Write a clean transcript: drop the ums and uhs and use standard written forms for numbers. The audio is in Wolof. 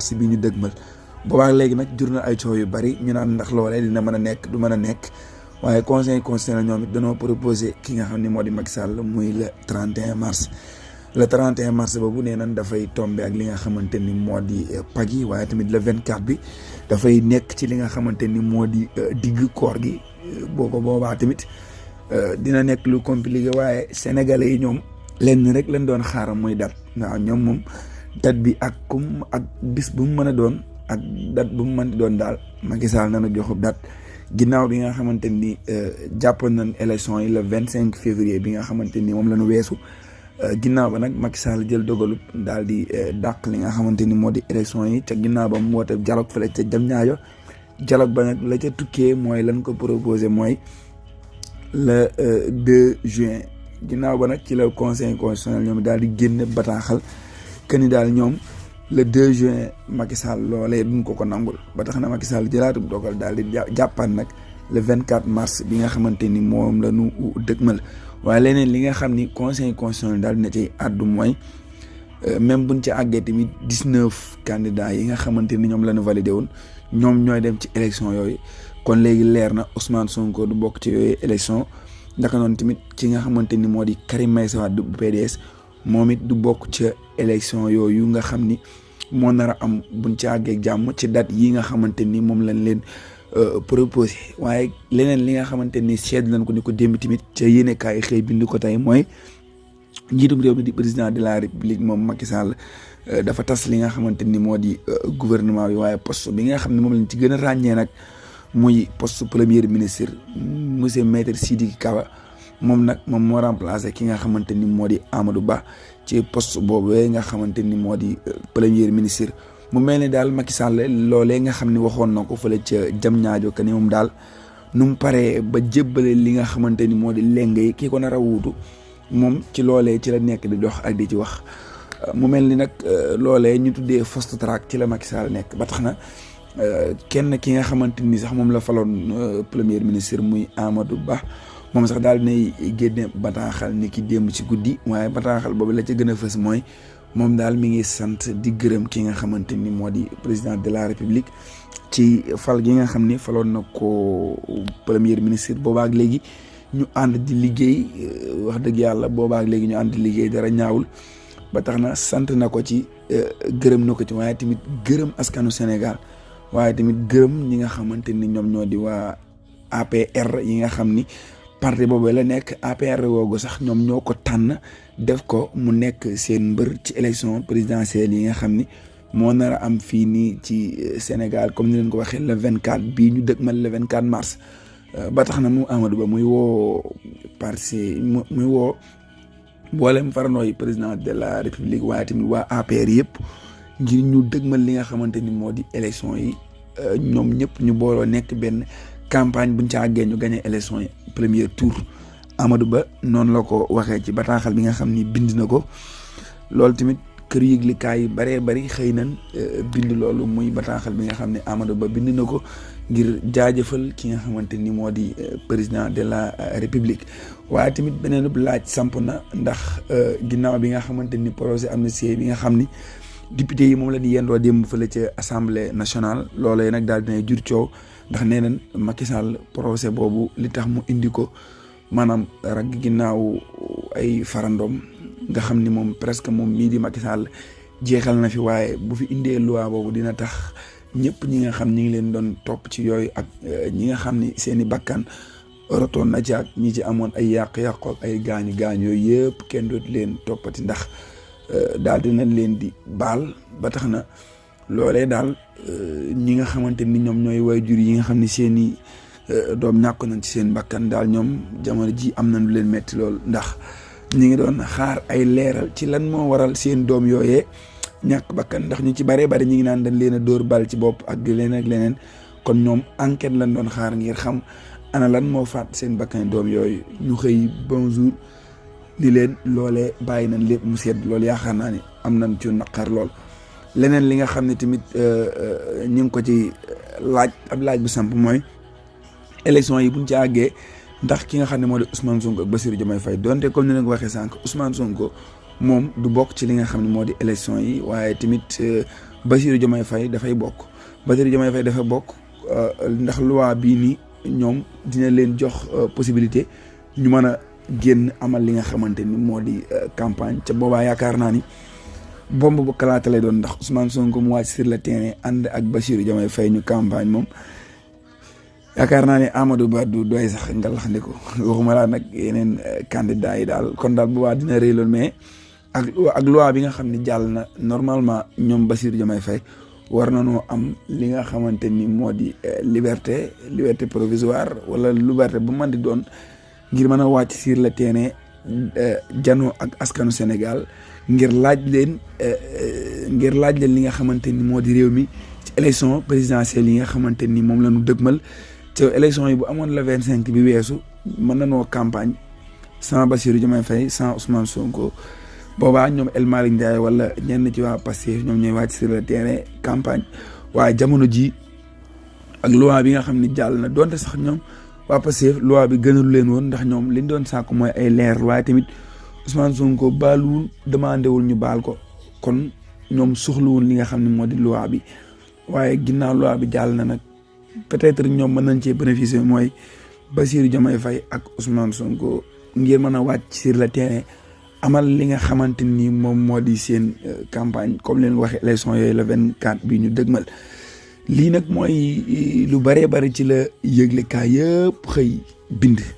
si bi ñu dëgmal boobaa léegi nag jur na ay coow yu bari ñu naan ndax loolee dina mën a nekk du mën a nekk waaye conseil constitutionnel ñoom it dañoo proposé ki nga xam ne moo di Macky Sall muy le 31 mars. le 31 mars boobu nee nañ dafay tombé ak li nga xamante ni moo di pag yi waaye tamit le 24 bi dafay nekk ci li nga xamante ni moo di digg koor gi boo ko boobaa tamit dina nekk lu compliqué waaye sénégalais yi ñoom lenn rek lañ doon xaaram muy date waaw ñoom moom date bi ak bis bu mu mën a doon ak date bu mu mën di doon daal Macky Sall nana joxub date ginnaaw bi nga xamante ni jàppoon nañ élection yi le 25 février bi nga xamante ni moom la ñu weesu ginnaaw ba nag Macky Sall jël dogalu daal di dàq li nga xamante ni moo di élection yi ca ginnaaw ba mu woote dialogue fële ca Diamniadio dialogue ba nag la ca tukkee mooy lan ko proposé mooy le 2 juin ginnaaw ba nag ci la conseil constitutionnel ñoom daal di génne bataaxal que ni daal ñoom le 2 juin Macky Sall loolee duñ ko nangul ba tax na Macky Sall jëlaatub dogal daal di jàppaat nag le 24 mars bi nga xamante ni moom la ñu dëgmal waaye leneen li nga xam ni conseil constitutionnel daal dina ci àddu mooy même buñ ci àggee tamit 19 candidats yi nga xamante ni ñoom la ñu validé woon ñoom ñooy dem ci élection yooyu kon léegi leer na Ousmane Sonko du bokk ci yooyu élection ndaka noonu tamit ci nga xamante ni moo di Karim Meïssa Wade bu PDS moom it du bokk ci élection yooyu nga xam ni moo nar a am buñ ci àggee jàmm ci date yi nga xamante ni moom lañ leen proposé waaye leneen li nga xamante ni seet lañ ko ni ko démb tamit ca yéenekaay xëy bind ko tey mooy njiitum réew mi di président de la république moom Macky Sall dafa tas li nga xamante ni moo di gouvernement bi waaye poste bi nga xam ne moom lañ ci gën a ràññee nag muy poste premier ministre monsieur Maître Sidiki Kaba moom nag moom moo remplacé ki nga xamante ni moo di Amadou Ba ci poste boobu nga xamante ni moo di premier ministre. mu mel ni daal Macky Sall loolee nga xam ne waxoon na ko fële ca Diamniadio que ni moom daal nu mu paree ba jébbale li nga xamante ni moo di lenge yi kii ko nar a wuutu moom ci loolee ci la nekk di dox ak di ci wax mu mel ni nag loolee ñu tuddee fast track ci la Macky Sall nekk ba tax na kenn ki nga xamante ni sax moom la faloon premier ministre muy Amadou Ba moom sax daal dinay génne bataaxal ni ki démb ci guddi waaye bataaxal boobu la ca gën a fës mooy moom daal mi ngi sant di gërëm ki nga xamante ni moo di président de la république ci fal gi nga xam ni faloon na ko premier ministre boobaak léegi ñu ànd di liggéey wax dëgg yàlla boobaak léegi ñu ànd di liggéey dara ñaawul ba tax na sant na ko ci gërëm na ko ci waaye tamit gërëm askanu Sénégal waaye tamit gërëm ñi nga xamante ni ñoom ñoo di waa APR yi nga xam ni parti boobu la nekk APR woogu sax ñoom ñoo ko tànn def ko mu nekk seen mbër ci élection présidentielle yi nga xam ni moo nar a am fii nii ci Sénégal comme ni leen ko waxee le 24 bii ñu dëgmal le 24 mars ba tax na mu Amadou Ba muy woo parti muy woo mboolem farandooy président de la république waaye tamit waa APR yëpp ngir ñu dëgmal li nga xamante ni moo di élection yi ñoom ñëpp ñu booloo nekk benn campagne buñ ca àggee ñu gagné élection yi premier tour Amadou Ba noonu la ko waxee ci bataaxal bi nga xam ni bind na ko loolu tamit kër yëglikaay yi baree bari xëy nañ bind loolu muy bataaxal bi nga xam ne Amadou Ba bind na ko ngir jaajëfal ki nga xamante ni moo di président de la république waaye tamit beneen laaj samp na ndax ginnaaw bi nga xamante ni projet amnistie bi nga xam ni député yi moom la di yendoo démb fële ca assemblée nationale loolee nag daal dinay jur coow ndax nee nañ Macky Sall procès boobu li tax mu indi ko maanaam rag ginnaaw ay farandoom nga xam ni moom presque moom mii di Macky Sall jeexal na fi waaye bu fi indee loi boobu dina tax ñëpp ñi nga xam ñi ngi leen doon topp ci yooyu ak ñi nga xam ni seeni bakkan rotoon na ci ak ñi ci amoon ay yàq-yàqu ak ay gaañu yooyu yëpp kenn dootu leen toppati ndax daal dina leen di baal ba tax na loolee daal ñi nga xamante ni ñoom ñooy waajur yi nga xam ne seeni doom ñàkk nañ ci seen bakkan daal ñoom jamono ji am nañ lu leen metti lool ndax ñi ngi doon xaar ay leeral ci lan moo waral seen doom yooyee ñàkk bakkan ndax ñu ci baree bari ñi ngi naan dañ leen a dóor bal ci bopp ak leneen ak leneen kon ñoom enquête lañ doon xaar ngir xam ana lan moo faat seen bakkan doom yooyu ñu xëy bonjour li leen loolee bàyyi nañ lépp mu sedd loolu yaakaar naa ni am nañ ci naqar lool. leneen li nga xam ne tamit ñu ngi ko ci laaj ab laaj bu samp mooy élection yi buñ ci àggee ndax ki nga xam ne moo di Ousmane Sonko ak Bassirou Diomaye Faye donte comme ni leen ko waxee sànq Ousmane Sonko moom du bokk ci li nga xam ne moo di élection yi waaye tamit Bassirou Diomaye Faye dafay bokk Bassirou Diomaye Faye dafa bokk ndax loi bii nii ñoom dina leen jox possibilité ñu mën a génn amal li nga xamante ni moo di campagne ca boobaa yaakaar naa ni bomb bu kalaate lay doon ndax Ousmane Sonko mu wàcc sur le terrain ànd ak Bassirou Diomaye Faye ñu campagne moom yaakaar naa ne Amadou Ba du doy sax nga lax ndi ko waxuma laa nag yeneen candidat yi daal kon daal boobaa dina rëy lool mais ak loi bi nga xam ne jàll na normalement ñoom Bassirou Diomaye Faye war na noo am li nga xamante ni moo di liberté provisoire wala liberté bu man di doon ngir mën a wàcc sur le terrain janoo ak askanu Sénégal ngir laaj leen li nga xamante ni moo di réew mi ci élection présidentielle yi nga xamante ni moom la ñu dëgmal te élection yi bu amoon la 25 bi weesu mën na noo campagne sans Bassirou Diomaye Faye sans Ousmane Sonko boobaa ñoom El Malick Ndiaye wala ñenn ci waa Pastef ñoom ñooy wàcc sur le terrain campagne waaye jamono ji ak loi bi nga xam ne jàll na donte sax ñoom waa Pastef loi bi gënalu leen woon ndax ñoom liñ doon sàkku mooy ay leer waaye tamit Ousmane Sonko baaluwul demandé wul ñu baal ko kon ñoom soxlawul li nga xam ne moo di loi bi waaye ginnaaw loi bi jàll na nag peut-être ñoom mën nañ cee bénéficier mooy Bassirou Diomaye Faye ak Ousmane Sonko ngir mën a wàcc sur le terrain amal li nga xamante ni moom moo di seen campagne comme leen waxee élection yooyu la 24 bi ñu dëgmal lii nag mooy lu bëree bëri ci la yëglekaay yëpp xëy bind